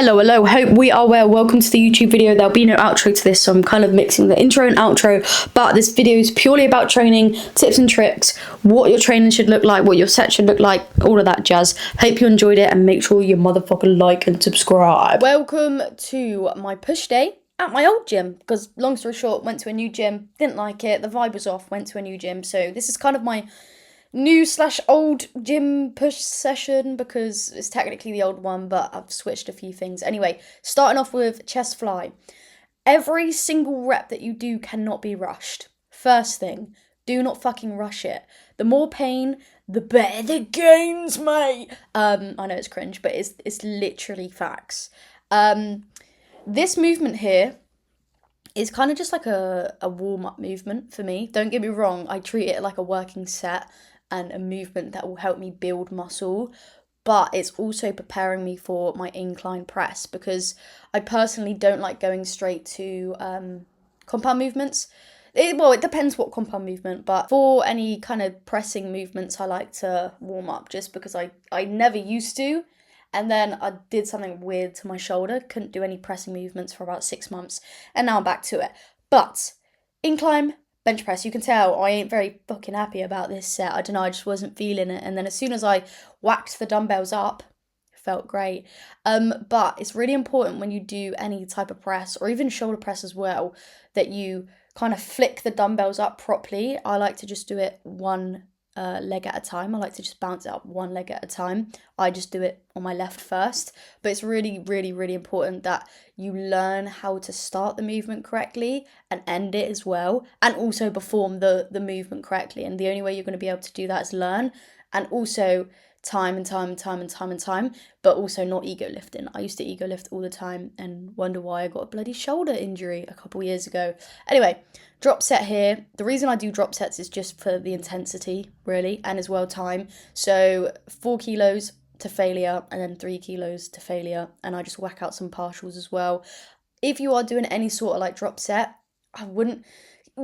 Hello, hope we are well. Welcome to the YouTube video. There'll be no outro to this, so I'm kind of mixing the intro and outro, but this video is purely about training, tips and tricks, what your training should look like, what your set should look like, all of that jazz. Hope you enjoyed it, and make sure you motherfucking like and subscribe. Welcome to my push day at my old gym, because long story short, went to a new gym, didn't like it, the vibe was off, went to a new gym, so this is kind of my new/old gym push session, because it's technically the old one, but I've switched a few things. Anyway, starting off with chest fly. Every single rep that you do cannot be rushed. First thing, do not fucking rush it. The more pain, the better the gains, mate. I know it's cringe, but it's literally facts. This movement here is kind of just like a warm-up movement for me. Don't get me wrong, I treat it like a working set and a movement that will help me build muscle, but it's also preparing me for my incline press, because I personally don't like going straight to compound movements. It depends what compound movement, but for any kind of pressing movements, I like to warm up, just because I never used to. And then I did something weird to my shoulder, couldn't do any pressing movements for about 6 months, and now I'm back to it. But incline bench press, you can tell I ain't very fucking happy about this set. I don't know, I just wasn't feeling it. And then as soon as I whacked the dumbbells up, it felt great. But it's really important when you do any type of press, or even shoulder press as well, that you kind of flick the dumbbells up properly. I like to just do it one leg at a time. I like to just bounce it up one leg at a time. I just do it on my left first, but it's really, really, really important that you learn how to start the movement correctly and end it as well, and also perform the movement correctly. And the only way you're going to be able to do that is learn, and also time, but also not ego lifting. I used to ego lift all the time and wonder why I got a bloody shoulder injury a couple years ago. Anyway, drop set here. The reason I do drop sets is just for the intensity, really, and as well time. So 4 kilos to failure, and then 3 kilos to failure, and I just whack out some partials as well. If you are doing any sort of like drop set,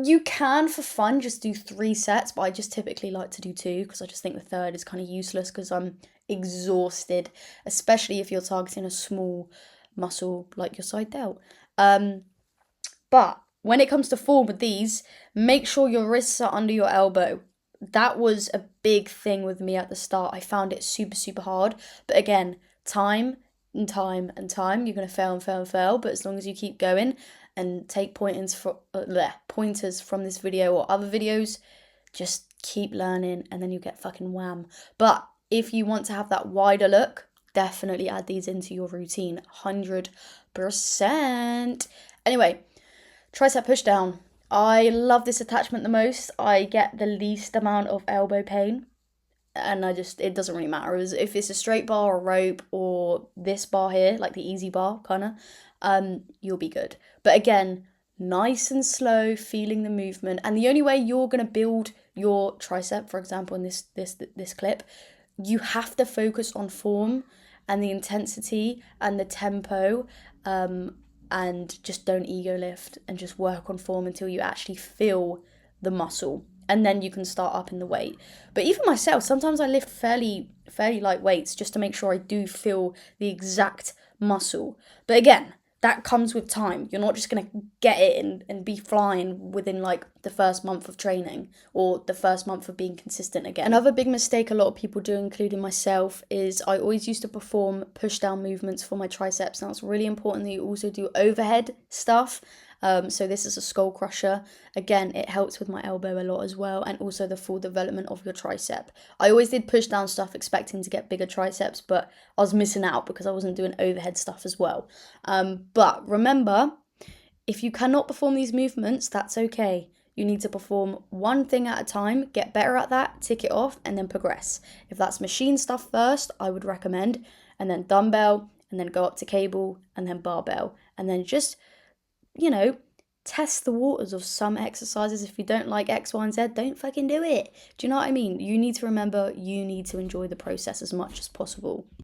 you can for fun just do 3 sets, but I just typically like to do 2, because I just think the third is kind of useless, because I'm exhausted, especially if you're targeting a small muscle like your side delt. But when it comes to form with these, make sure your wrists are under your elbow. That was a big thing with me at the start. I found it super hard, but again, time and time, you're going to fail, but as long as you keep going and take pointers from this video or other videos, just keep learning, and then you get fucking wham. But if you want to have that wider look, definitely add these into your routine, 100%. Anyway, tricep push down. I love this attachment the most. I get the least amount of elbow pain, and it doesn't really matter if it's a straight bar or rope or this bar here, like the easy bar kind of. You'll be good. But again, nice and slow, feeling the movement. And the only way you're going to build your tricep, for example, in this clip, you have to focus on form and the intensity and the tempo, and just don't ego lift, and just work on form until you actually feel the muscle, and then you can start upping the weight. But even myself, sometimes I lift fairly light weights just to make sure I do feel the exact muscle. But again, that comes with time. You're not just going to get it and be flying within like the first month of training, or the first month of being consistent again. Another big mistake a lot of people do, including myself, is I always used to perform push down movements for my triceps. Now it's really important that you also do overhead stuff. So this is a skull crusher. Again, it helps with my elbow a lot as well, and also the full development of your tricep. I always did push down stuff expecting to get bigger triceps, but I was missing out because I wasn't doing overhead stuff as well. But remember, if you cannot perform these movements, that's okay. You need to perform one thing at a time, get better at that, tick it off, and then progress. If that's machine stuff first, I would recommend, and then dumbbell, and then go up to cable, and then barbell, and then just, test the waters of some exercises. If you don't like X, Y, and Z, don't fucking do it. Do you know what I mean? You need to remember, you need to enjoy the process as much as possible.